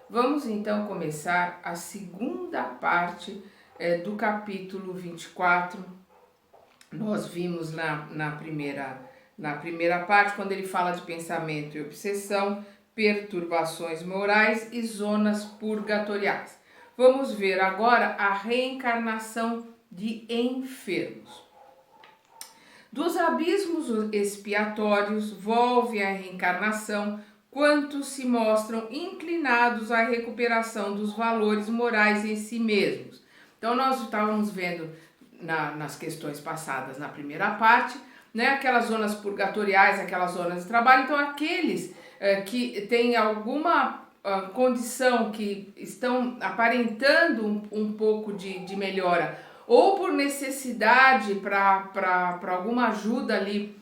Vamos então começar a segunda parte do capítulo 24. Nós vimos na primeira parte, quando ele fala de pensamento e obsessão, perturbações morais e zonas purgatoriais. Vamos ver agora a reencarnação de enfermos. Dos abismos expiatórios volve a reencarnação quantos se mostram inclinados à recuperação dos valores morais em si mesmos. Então nós estávamos vendo nas questões passadas, na primeira parte, né, aquelas zonas purgatoriais, aquelas zonas de trabalho. Então aqueles que têm alguma condição, que estão aparentando um pouco de melhora, ou por necessidade para alguma ajuda ali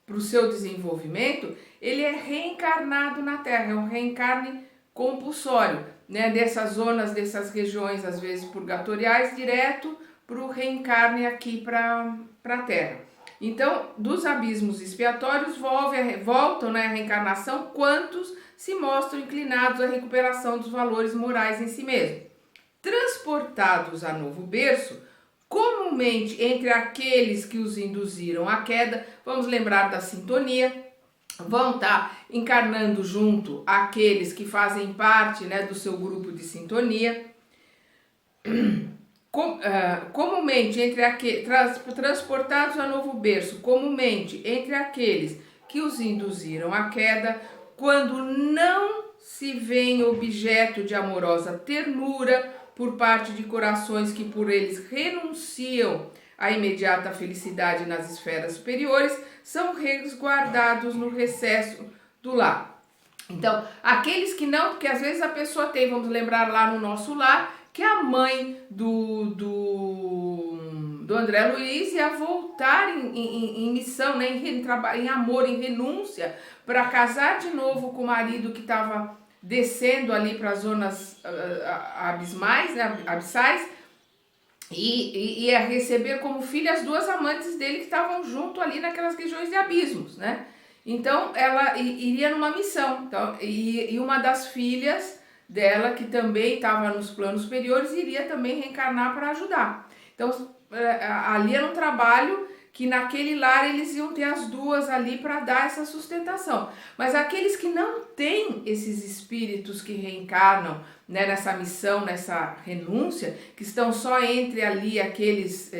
para o seu desenvolvimento, ele é reencarnado na Terra, é um reencarne compulsório, né? Dessas zonas, dessas regiões, às vezes purgatoriais, direto para o reencarne aqui para a Terra. Então, dos abismos expiatórios voltam, né, a reencarnação quantos se mostram inclinados à recuperação dos valores morais em si mesmo. Transportados a novo berço, comumente entre aqueles que os induziram à queda, vamos lembrar da sintonia, vão estar encarnando junto aqueles que fazem parte, né, do seu grupo de sintonia. Comumente entre aqueles transportados a novo berço, comumente entre aqueles que os induziram à queda, quando não se vêem objeto de amorosa ternura por parte de corações que por eles renunciam à imediata felicidade nas esferas superiores, são resguardados no recesso do lar. Então, aqueles que não, porque às vezes a pessoa tem, vamos lembrar lá no nosso lar, que a mãe do André Luiz ia voltar em missão, né, em amor, em renúncia, para casar de novo com o marido que estava descendo ali para as zonas abismais, né, abissais, e ia receber como filha as duas amantes dele que estavam junto ali naquelas regiões de abismos, né? Então ela iria numa missão, então, e uma das filhas dela, que também estava nos planos superiores, iria também reencarnar para ajudar. Então ali era um trabalho que naquele lar eles iam ter as duas ali para dar essa sustentação. Mas aqueles que não têm esses espíritos que reencarnam, né, nessa missão, nessa renúncia, que estão só entre ali aqueles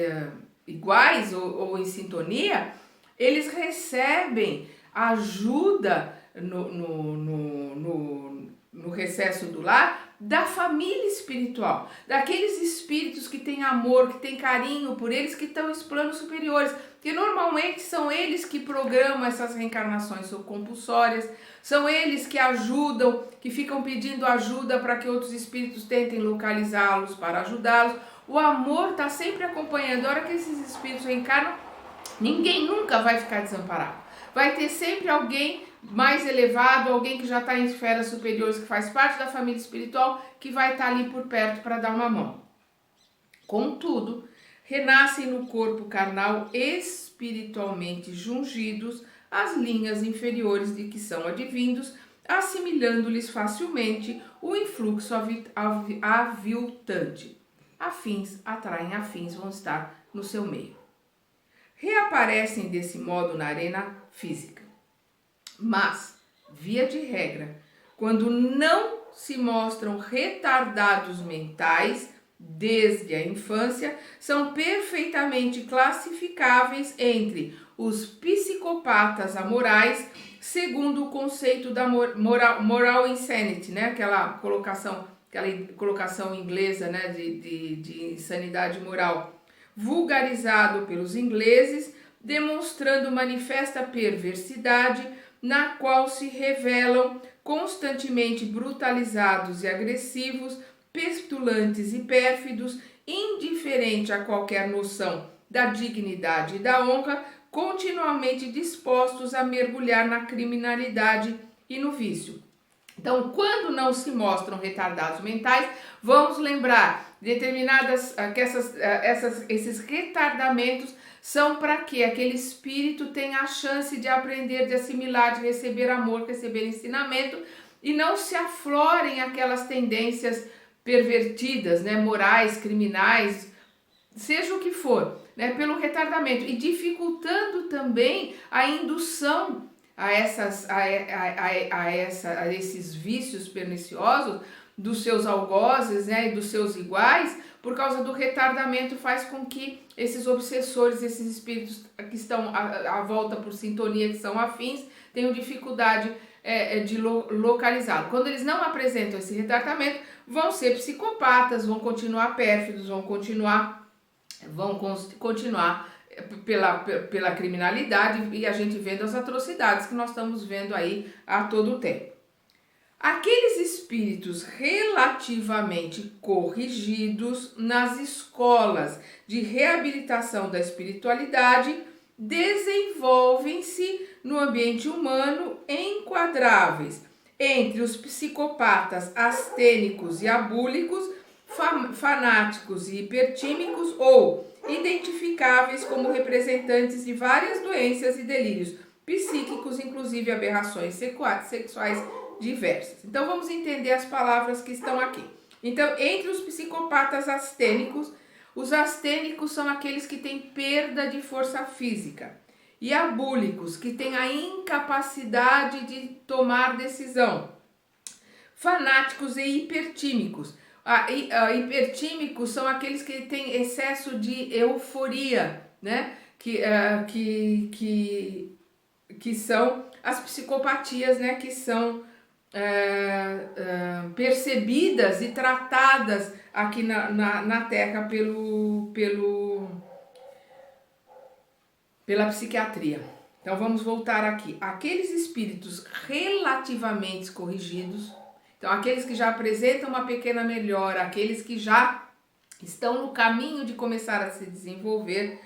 iguais ou em sintonia, eles recebem ajuda no recesso do lar da família espiritual, daqueles espíritos que têm amor, que têm carinho por eles, que estão em planos superiores, que normalmente são eles que programam essas reencarnações compulsórias, são eles que ajudam, que ficam pedindo ajuda para que outros espíritos tentem localizá-los para ajudá-los. O amor está sempre acompanhando. A hora que esses espíritos reencarnam, ninguém nunca vai ficar desamparado. Vai ter sempre alguém mais elevado, alguém que já está em esferas superiores, que faz parte da família espiritual, que vai estar ali por perto para dar uma mão. Contudo, renascem no corpo carnal espiritualmente jungidos as linhas inferiores de que são advindos, assimilando-lhes facilmente o influxo aviltante. Afins atraem afins, vão estar no seu meio. Reaparecem desse modo na arena física. Mas, via de regra, quando não se mostram retardados mentais desde a infância, são perfeitamente classificáveis entre os psicopatas amorais, segundo o conceito da moral insanity, né? Aquela colocação inglesa, né? de insanidade moral, vulgarizado pelos ingleses, demonstrando manifesta perversidade, na qual se revelam constantemente brutalizados e agressivos, petulantes e pérfidos, indiferente a qualquer noção da dignidade e da honra, continuamente dispostos a mergulhar na criminalidade e no vício. Então, quando não se mostram retardados mentais, vamos lembrar determinadas que esses retardamentos são para que aquele espírito tenha a chance de aprender, de assimilar, de receber amor, receber ensinamento, e não se aflorem aquelas tendências pervertidas, né, morais, criminais, seja o que for, né, pelo retardamento, e dificultando também a indução a esses vícios perniciosos dos seus algozes, né, e dos seus iguais, por causa do retardamento, faz com que esses obsessores, esses espíritos que estão à volta por sintonia, que são afins, tenham dificuldade de localizá-lo. Quando eles não apresentam esse retardamento, vão ser psicopatas, vão continuar pérfidos, vão continuar pela criminalidade, e a gente vendo as atrocidades que nós estamos vendo aí a todo o tempo. Aqueles espíritos relativamente corrigidos nas escolas de reabilitação da espiritualidade desenvolvem-se no ambiente humano enquadráveis entre os psicopatas astênicos e abúlicos, fanáticos e hipertímicos, ou identificáveis como representantes de várias doenças e delírios psíquicos, inclusive aberrações sexuais diversas. Então vamos entender as palavras que estão aqui. Então, entre os psicopatas astênicos, os astênicos são aqueles que têm perda de força física, e abúlicos, que têm a incapacidade de tomar decisão. Fanáticos e hipertímicos. Hipertímicos são aqueles que têm excesso de euforia, né? Que são as psicopatias, né? Que são percebidas e tratadas aqui na Terra pela psiquiatria. Então vamos voltar aqui. Aqueles espíritos relativamente corrigidos, então aqueles que já apresentam uma pequena melhora, aqueles que já estão no caminho de começar a se desenvolver,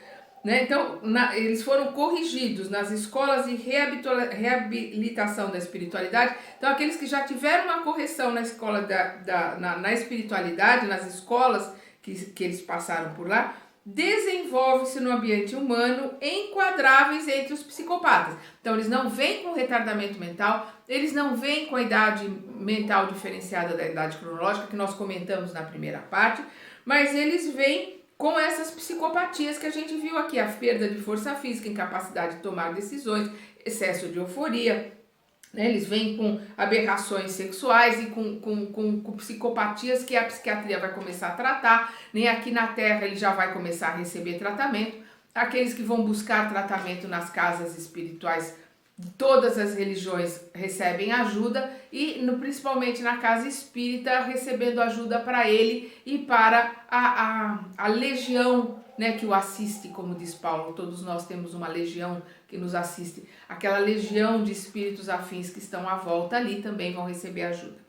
né? Então eles foram corrigidos nas escolas de reabilitação da espiritualidade. Então aqueles que já tiveram uma correção na escola na espiritualidade, nas escolas que eles passaram por lá, desenvolvem-se no ambiente humano enquadráveis entre os psicopatas. Então eles não vêm com retardamento mental, eles não vêm com a idade mental diferenciada da idade cronológica, que nós comentamos na primeira parte, mas eles vêm com essas psicopatias que a gente viu aqui: a perda de força física, incapacidade de tomar decisões, excesso de euforia, né? Eles vêm com aberrações sexuais e com psicopatias que a psiquiatria vai começar a tratar, nem aqui na Terra ele já vai começar a receber tratamento. Aqueles que vão buscar tratamento nas casas espirituais de todas as religiões recebem ajuda, e principalmente na casa espírita, recebendo ajuda para ele e para a legião, né, que o assiste, como diz Paulo. Todos nós temos uma legião que nos assiste. Aquela legião de espíritos afins que estão à volta ali também vão receber ajuda.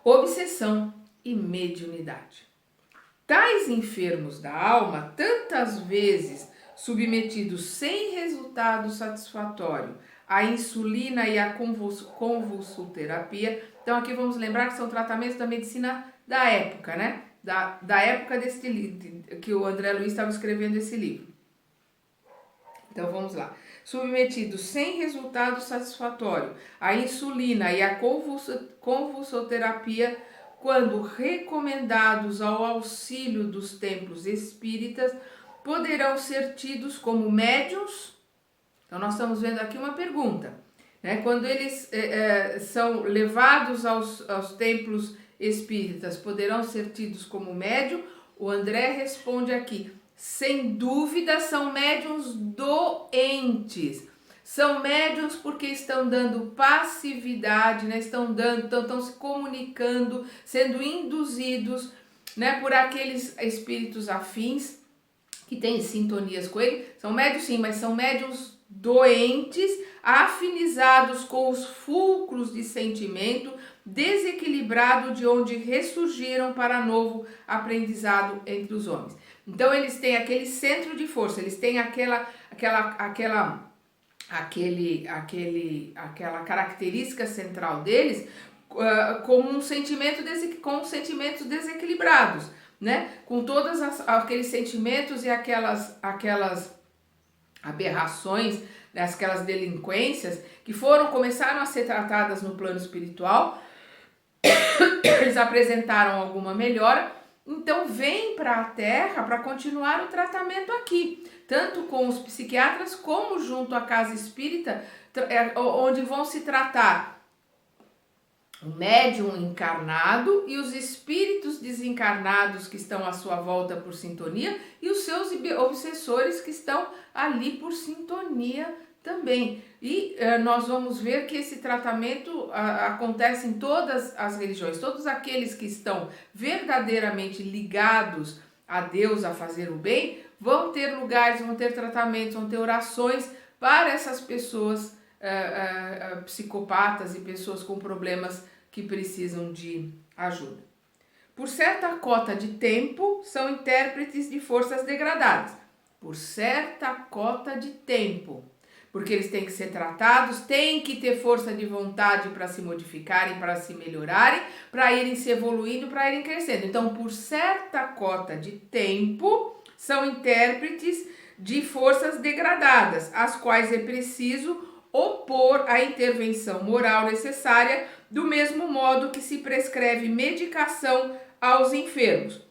Obsessão e mediunidade. Tais enfermos da alma, tantas vezes submetidos sem resultado satisfatório à insulina e à convulsoterapia. Então aqui vamos lembrar que são tratamentos da medicina da época, né? Da época desse livro, que o André Luiz estava escrevendo esse livro. Então vamos lá. Submetidos sem resultado satisfatório à insulina e à convulsoterapia, quando recomendados ao auxílio dos templos espíritas, poderão ser tidos como médiuns. Então nós estamos vendo aqui uma pergunta, né? Quando eles são levados aos templos espíritas, poderão ser tidos como médium? O André responde aqui: sem dúvida são médiuns doentes. São médiuns porque estão dando passividade, né? Estão se comunicando, sendo induzidos, né, por aqueles espíritos afins que têm sintonias com ele. São médiuns sim, mas são médiuns doentes, afinizados com os fulcros de sentimento desequilibrado de onde ressurgiram para novo aprendizado entre os homens. Então eles têm aquele centro de força, eles têm aquela característica central deles, com sentimentos desequilibrados, né? Com todos aqueles sentimentos e aquelas aberrações aquelas delinquências que começaram a ser tratadas no plano espiritual, eles apresentaram alguma melhora, então vem para a Terra para continuar o tratamento aqui, tanto com os psiquiatras como junto à casa espírita, onde vão se tratar o médium encarnado e os espíritos desencarnados que estão à sua volta por sintonia e os seus obsessores que estão ali por sintonia também. E nós vamos ver que esse tratamento acontece em todas as religiões. Todos aqueles que estão verdadeiramente ligados a Deus, a fazer o bem, vão ter lugares, vão ter tratamentos, vão ter orações para essas pessoas psicopatas e pessoas com problemas que precisam de ajuda. Por certa cota de tempo, são intérpretes de forças degradadas. Por certa cota de tempo. Porque eles têm que ser tratados, têm que ter força de vontade para se modificarem, para se melhorarem, para irem se evoluindo, para irem crescendo. Então, por certa cota de tempo, são intérpretes de forças degradadas, às quais é preciso opor a intervenção moral necessária, do mesmo modo que se prescreve medicação aos enfermos.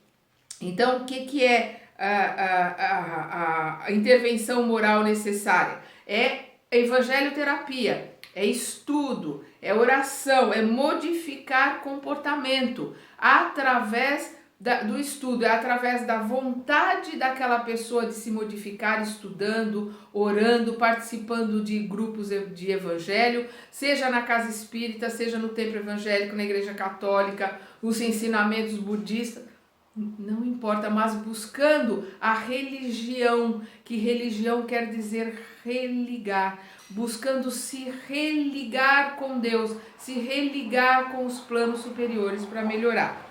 Então, o que é a intervenção moral necessária? É evangelioterapia, é estudo, é oração, é modificar comportamento através do estudo, é através da vontade daquela pessoa de se modificar, estudando, orando, participando de grupos de evangelho, seja na casa espírita, seja no templo evangélico, na igreja católica, os ensinamentos budistas, não importa, mas buscando a religião, que religião quer dizer religar, buscando se religar com Deus, se religar com os planos superiores para melhorar.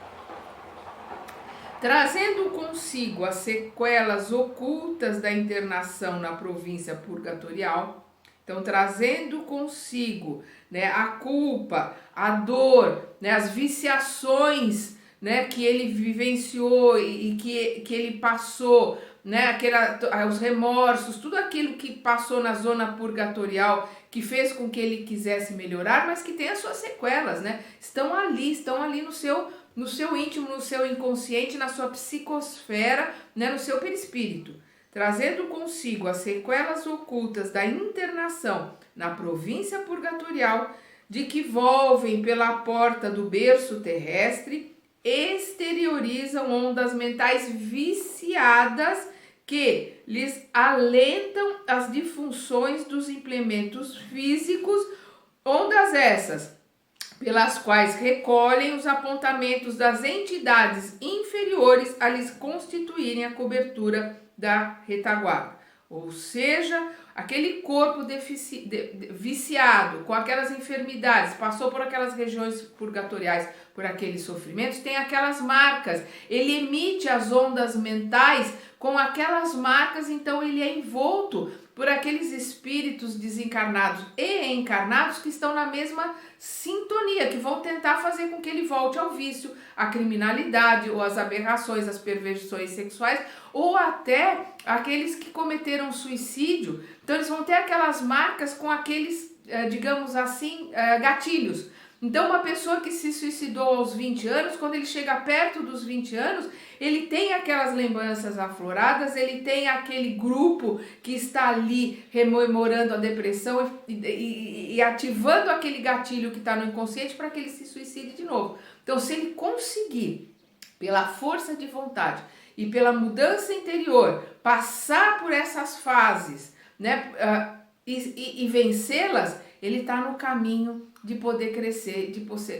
Trazendo consigo as sequelas ocultas da internação na província purgatorial, então trazendo consigo, né, a culpa, a dor, né, as viciações, né, que ele vivenciou e que ele passou, né, os remorsos, tudo aquilo que passou na zona purgatorial, que fez com que ele quisesse melhorar, mas que tem as suas sequelas, né, estão ali no seu íntimo, no seu inconsciente, na sua psicosfera, né, no seu perispírito, trazendo consigo as sequelas ocultas da internação na província purgatorial, de que volvem pela porta do berço terrestre, exteriorizam ondas mentais viciadas que lhes alentam as disfunções dos implementos físicos, ondas essas pelas quais recolhem os apontamentos das entidades inferiores a lhes constituírem a cobertura da retaguarda. Ou seja, aquele corpo viciado, com aquelas enfermidades, passou por aquelas regiões purgatoriais, por aqueles sofrimentos, tem aquelas marcas. Ele emite as ondas mentais com aquelas marcas, então ele é envolto por aqueles espíritos desencarnados e encarnados que estão na mesma sintonia, que vão tentar fazer com que ele volte ao vício, à criminalidade, ou às aberrações, às perversões sexuais, ou até aqueles que cometeram suicídio. Então eles vão ter aquelas marcas com aqueles, digamos assim, gatilhos. Então uma pessoa que se suicidou aos 20 anos, quando ele chega perto dos 20 anos, ele tem aquelas lembranças afloradas, ele tem aquele grupo que está ali rememorando a depressão e ativando aquele gatilho que está no inconsciente para que ele se suicide de novo. Então se ele conseguir, pela força de vontade e pela mudança interior, passar por essas fases, né, e vencê-las, ele está no caminho de poder crescer, de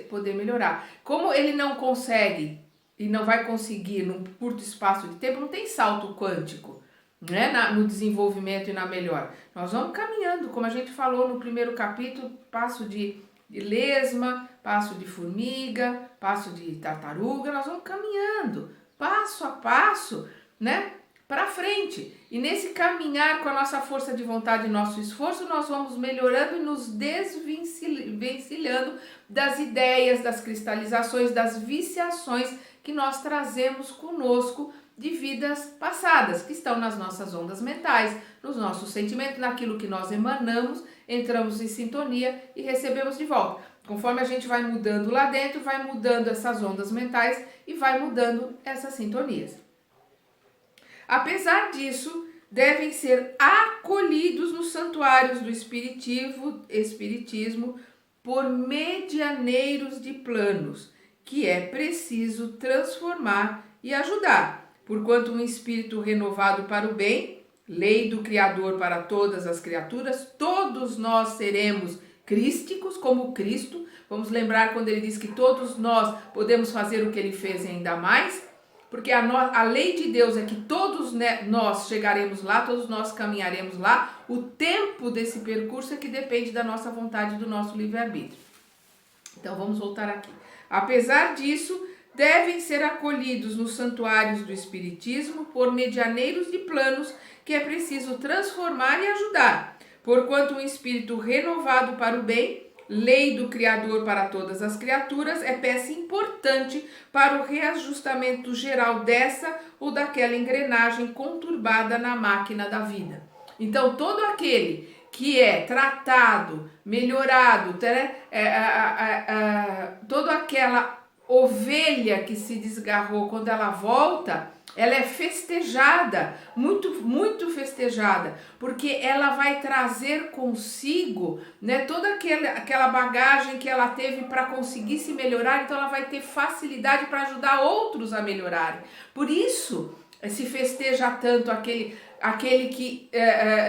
poder melhorar. Como ele não consegue e não vai conseguir num curto espaço de tempo, não tem salto quântico, né, no desenvolvimento e na melhora. Nós vamos caminhando, como a gente falou no primeiro capítulo, passo de lesma, passo de formiga, passo de tartaruga, nós vamos caminhando, passo a passo, né, para frente. E nesse caminhar com a nossa força de vontade e nosso esforço, nós vamos melhorando e nos desvencilhando das ideias, das cristalizações, das viciações que nós trazemos conosco de vidas passadas, que estão nas nossas ondas mentais, nos nossos sentimentos, naquilo que nós emanamos, entramos em sintonia e recebemos de volta. Conforme a gente vai mudando lá dentro, vai mudando essas ondas mentais e vai mudando essas sintonias. Apesar disso, devem ser acolhidos nos santuários do espiritismo por medianeiros de planos, que é preciso transformar e ajudar, porquanto um espírito renovado para o bem, lei do Criador para todas as criaturas, todos nós seremos crísticos como Cristo. Vamos lembrar quando ele diz que todos nós podemos fazer o que ele fez e ainda mais, porque a lei de Deus é que todos nós chegaremos lá, todos nós caminharemos lá. O tempo desse percurso é que depende da nossa vontade e do nosso livre-arbítrio. Então vamos voltar aqui. Apesar disso, devem ser acolhidos nos santuários do espiritismo por medianeiros de planos que é preciso transformar e ajudar, porquanto um espírito renovado para o bem, lei do Criador para todas as criaturas, é peça importante para o reajustamento geral dessa ou daquela engrenagem conturbada na máquina da vida. Então, todo aquele que é tratado, melhorado, toda aquela ovelha que se desgarrou, quando ela volta, ela é festejada, muito, muito festejada, porque ela vai trazer consigo, né, toda aquela bagagem que ela teve para conseguir se melhorar, então ela vai ter facilidade para ajudar outros a melhorarem. Por isso se festeja tanto aquele que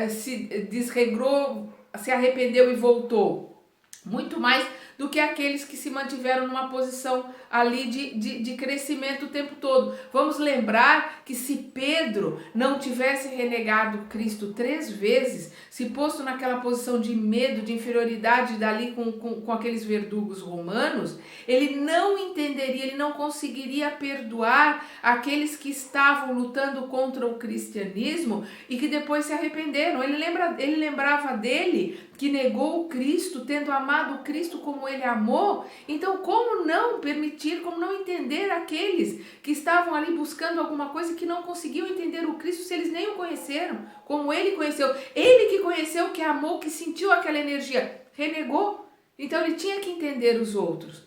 se desregrou, se arrependeu e voltou, muito mais do que aqueles que se mantiveram numa posição ali de crescimento o tempo todo. Vamos lembrar que se Pedro não tivesse renegado Cristo 3 vezes, se posto naquela posição de medo, de inferioridade dali com aqueles verdugos romanos, ele não entenderia, ele não conseguiria perdoar aqueles que estavam lutando contra o cristianismo e que depois se arrependeram. Ele lembrava dele, que negou o Cristo, tendo amado o Cristo como ele amou. Então, como não permitir, como não entender aqueles que estavam ali buscando alguma coisa, que não conseguiam entender o Cristo se eles nem o conheceram, como ele conheceu. Ele que conheceu, que amou, que sentiu aquela energia, renegou. Então, ele tinha que entender os outros.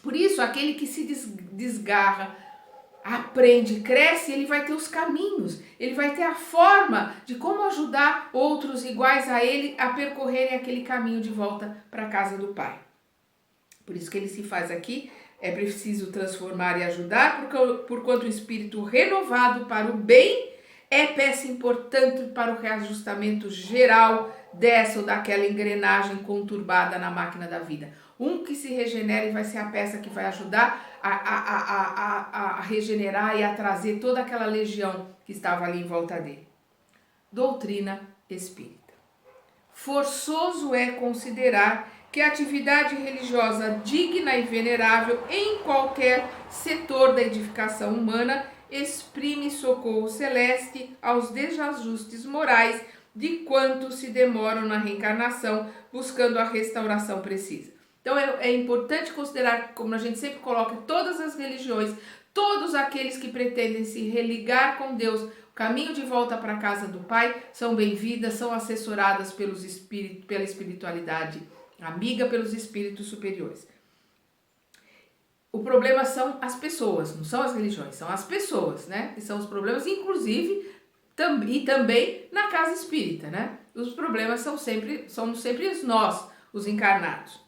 Por isso, aquele que se desgarra, aprende, cresce, ele vai ter os caminhos, ele vai ter a forma de como ajudar outros iguais a ele a percorrerem aquele caminho de volta para a casa do Pai. Por isso que ele se faz aqui, é preciso transformar e ajudar, porquanto o espírito renovado para o bem é peça importante para o reajustamento geral dessa ou daquela engrenagem conturbada na máquina da vida. Um que se regenera e vai ser a peça que vai ajudar a regenerar e a trazer toda aquela legião que estava ali em volta dele. Doutrina espírita. Forçoso é considerar que a atividade religiosa digna e venerável em qualquer setor da edificação humana exprime socorro celeste aos desajustes morais de quantos se demoram na reencarnação buscando a restauração precisa. Então é importante considerar, como a gente sempre coloca, todas as religiões, todos aqueles que pretendem se religar com Deus, o caminho de volta para a casa do Pai, são bem-vindas, são assessoradas pela espiritualidade amiga, pelos espíritos superiores. O problema são as pessoas, não são as religiões, são as pessoas, né? Que são os problemas, inclusive, e também na casa espírita, né? Os problemas somos sempre nós, os encarnados.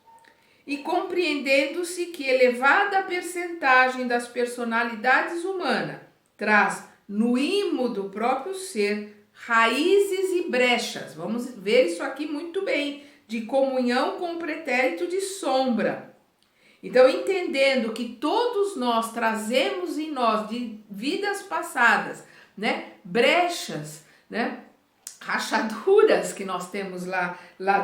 E compreendendo-se que elevada percentagem das personalidades humanas traz no imo do próprio ser raízes e brechas, vamos ver isso aqui muito bem, de comunhão com o pretérito de sombra. Então, entendendo que todos nós trazemos em nós de vidas passadas, né, brechas, né, rachaduras que nós temos lá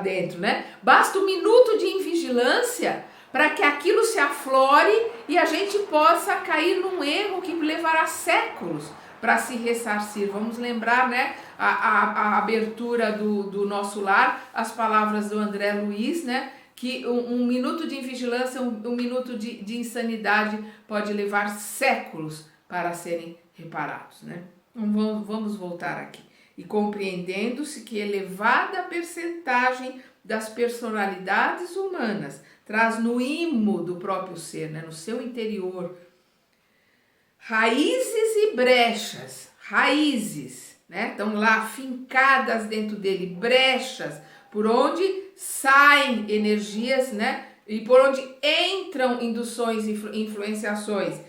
dentro, né? Basta um minuto de invigilância para que aquilo se aflore e a gente possa cair num erro que levará séculos para se ressarcir. Vamos lembrar, né, a abertura do nosso lar, as palavras do André Luiz, né, que um minuto de invigilância, um minuto de insanidade pode levar séculos para serem reparados, né? Então, vamos voltar aqui. E compreendendo-se que elevada percentagem das personalidades humanas traz no imo do próprio ser, né, no seu interior, raízes e brechas, raízes, né, estão lá fincadas dentro dele, brechas, por onde saem energias, né, e por onde entram induções e influenciações,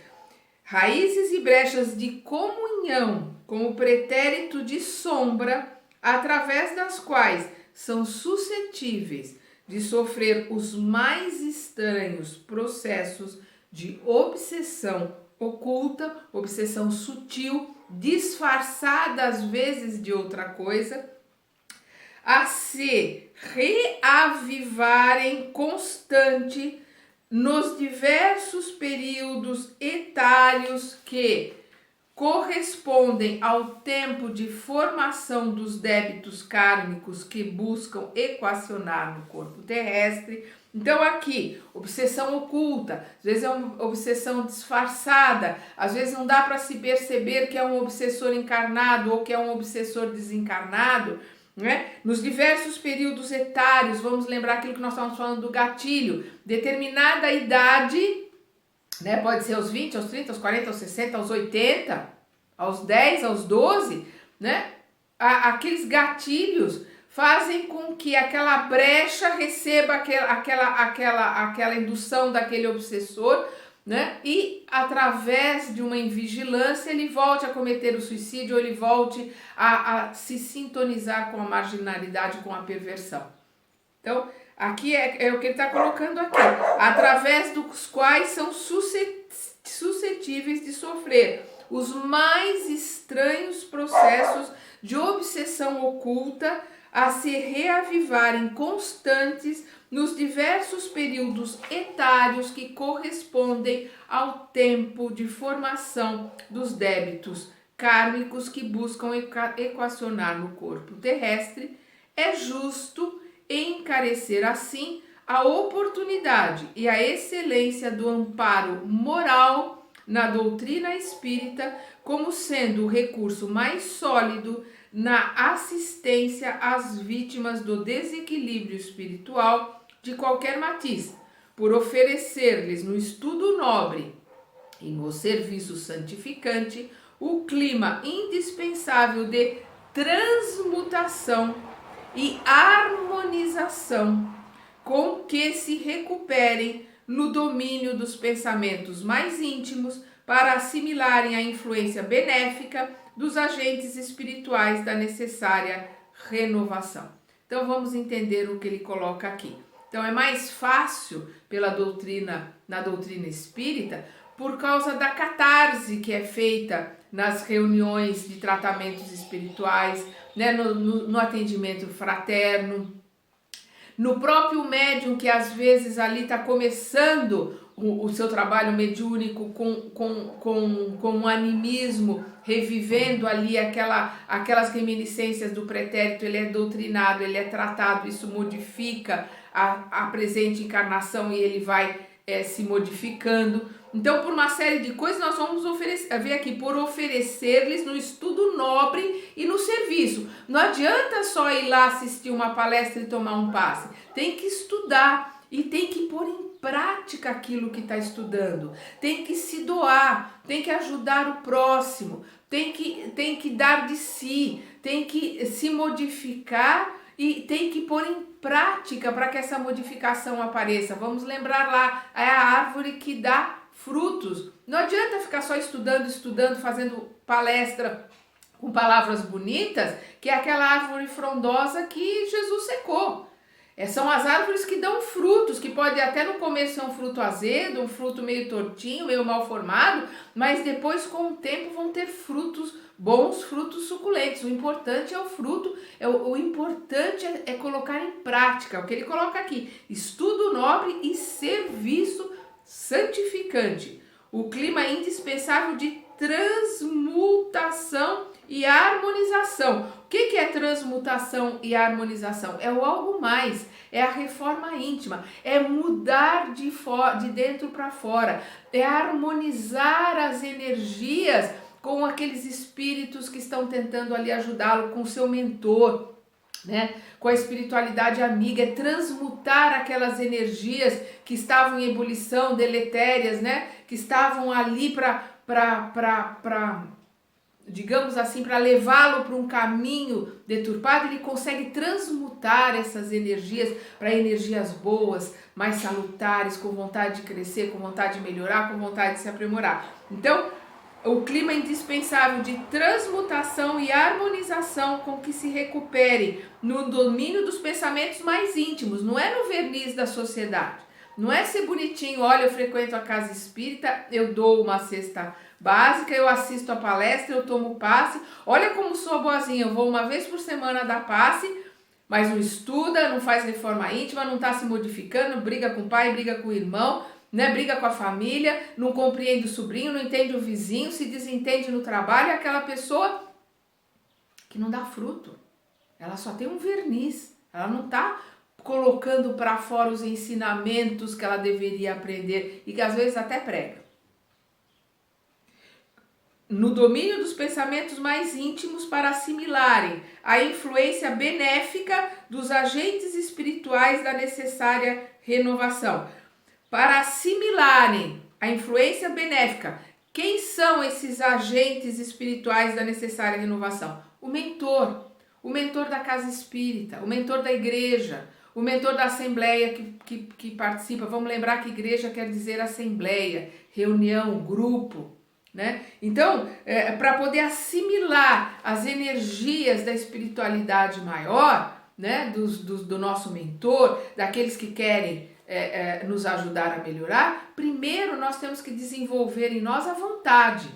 raízes e brechas de comunhão com o pretérito de sombra, através das quais são suscetíveis de sofrer os mais estranhos processos de obsessão oculta, obsessão sutil, disfarçada às vezes de outra coisa, a se reavivarem constante nos diversos períodos etários que correspondem ao tempo de formação dos débitos kármicos que buscam equacionar no corpo terrestre. Então aqui, obsessão oculta, às vezes é uma obsessão disfarçada, às vezes não dá para se perceber que é um obsessor encarnado ou que é um obsessor desencarnado, né? Nos diversos períodos etários, vamos lembrar aquilo que nós estávamos falando do gatilho, determinada idade, né? Pode ser aos 20, aos 30, aos 40, aos 60, aos 80, aos 10, aos 12, né? Aqueles gatilhos fazem com que aquela brecha receba aquela indução daquele obsessor, né? E através de uma invigilância ele volte a cometer o suicídio, ou ele volte a se sintonizar com a marginalidade, com a perversão. Então, aqui é o que ele está colocando aqui, através dos quais são suscetíveis de sofrer os mais estranhos processos de obsessão oculta, a se reavivarem constantes nos diversos períodos etários que correspondem ao tempo de formação dos débitos kármicos que buscam equacionar no corpo terrestre. É justo encarecer assim a oportunidade e a excelência do amparo moral na doutrina espírita como sendo o recurso mais sólido na assistência às vítimas do desequilíbrio espiritual de qualquer matiz, por oferecer-lhes no estudo nobre e no serviço santificante o clima indispensável de transmutação e harmonização com que se recuperem no domínio dos pensamentos mais íntimos para assimilarem a influência benéfica dos agentes espirituais da necessária renovação. Então vamos entender o que ele coloca aqui. Então é mais fácil na doutrina espírita por causa da catarse que é feita nas reuniões de tratamentos espirituais, né, no atendimento fraterno, no próprio médium que às vezes ali está começando o seu trabalho mediúnico com um animismo, revivendo ali aquelas reminiscências do pretérito, ele é doutrinado, ele é tratado, isso modifica a presente encarnação e ele vai se modificando. Então, por uma série de coisas, nós vamos ver aqui, por oferecer-lhes no estudo nobre e no serviço. Não adianta só ir lá assistir uma palestra e tomar um passe. Tem que estudar e tem que pôr em prática aquilo que está estudando. Tem que se doar, tem que ajudar o próximo, tem que dar de si, tem que se modificar e tem que pôr em prática para que essa modificação apareça. Vamos lembrar lá, é a árvore que dá frutos. Não adianta ficar só estudando, fazendo palestra com palavras bonitas, que é aquela árvore frondosa que Jesus secou. São as árvores que dão frutos, que pode até no começo ser um fruto azedo, um fruto meio tortinho, meio mal formado, mas depois com o tempo vão ter frutos bons, frutos suculentos. O importante é o fruto, o importante é colocar em prática, o que ele coloca aqui, estudo nobre e serviço santificante, o clima indispensável de transmutação e harmonização. O que é transmutação e harmonização? É o algo mais, é a reforma íntima, é mudar de dentro para fora, é harmonizar as energias com aqueles espíritos que estão tentando ali ajudá-lo, com o seu mentor, né? Com a espiritualidade amiga, é transmutar aquelas energias que estavam em ebulição, deletérias, né? Que estavam ali para digamos assim, para levá-lo para um caminho deturpado. Ele consegue transmutar essas energias para energias boas, mais salutares, com vontade de crescer, com vontade de melhorar, com vontade de se aprimorar. Então, o clima é indispensável de transmutação e harmonização com que se recupere no domínio dos pensamentos mais íntimos, não é no verniz da sociedade. Não é ser bonitinho, olha, eu frequento a casa espírita, eu dou uma cesta básica, eu assisto a palestra, eu tomo passe, olha como sou boazinha, eu vou uma vez por semana dar passe, mas não estuda, não faz reforma íntima, não está se modificando, briga com o pai, briga com o irmão, né? Briga com a família, não compreende o sobrinho, não entende o vizinho, se desentende no trabalho, é aquela pessoa que não dá fruto, ela só tem um verniz, ela não está colocando para fora os ensinamentos que ela deveria aprender e que às vezes até prega. No domínio dos pensamentos mais íntimos para assimilarem a influência benéfica dos agentes espirituais da necessária renovação. Para assimilarem a influência benéfica, quem são esses agentes espirituais da necessária renovação? O mentor da casa espírita, o mentor da igreja, o mentor da assembleia que participa. Vamos lembrar que igreja quer dizer assembleia, reunião, grupo, né? Então, para poder assimilar as energias da espiritualidade maior, né? Do nosso mentor, daqueles que querem nos ajudar a melhorar, primeiro nós temos que desenvolver em nós a vontade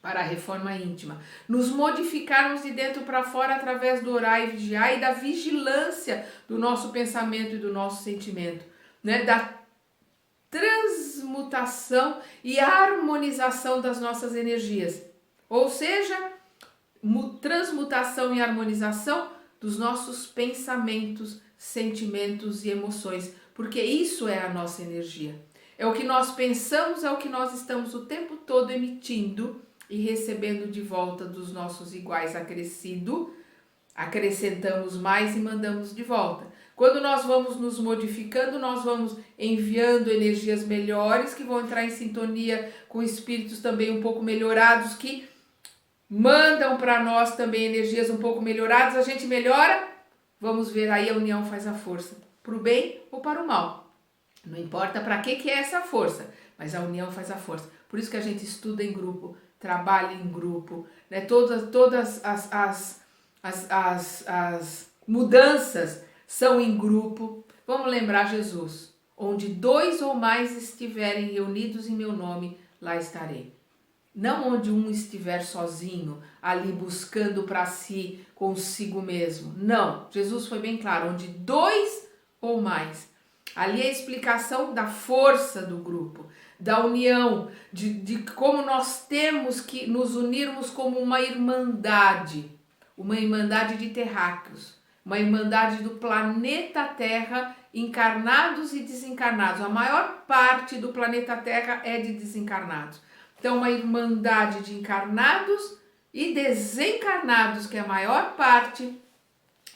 para a reforma íntima, nos modificarmos de dentro para fora através do orar e vigiar e da vigilância do nosso pensamento e do nosso sentimento, né? Da transmutação e harmonização das nossas energias, ou seja, transmutação e harmonização dos nossos pensamentos, sentimentos e emoções, porque isso é a nossa energia. É o que nós pensamos, é o que nós estamos o tempo todo emitindo e recebendo de volta dos nossos iguais acrescido, acrescentamos mais e mandamos de volta. Quando nós vamos nos modificando, nós vamos enviando energias melhores que vão entrar em sintonia com espíritos também um pouco melhorados que mandam para nós também energias um pouco melhoradas, a gente melhora, vamos ver aí a união faz a força, para o bem ou para o mal. Não importa para que é essa força, mas a união faz a força. Por isso que a gente estuda em grupo, trabalha em grupo, né? Todas as mudanças são em grupo. Vamos lembrar Jesus, onde 2 ou mais estiverem reunidos em meu nome, lá estarei. Não onde um estiver sozinho, ali buscando para si, consigo mesmo. Não, Jesus foi bem claro, onde 2 ou mais. Ali é a explicação da força do grupo, da união, de como nós temos que nos unirmos como uma irmandade de terráqueos, uma irmandade do planeta Terra, encarnados e desencarnados. A maior parte do planeta Terra é de desencarnados. Então, uma irmandade de encarnados e desencarnados, que é a maior parte,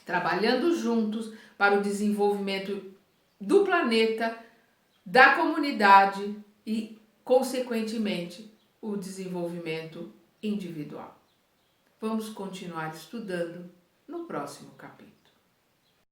trabalhando juntos para o desenvolvimento do planeta, da comunidade e, consequentemente, o desenvolvimento individual. Vamos continuar estudando no próximo capítulo.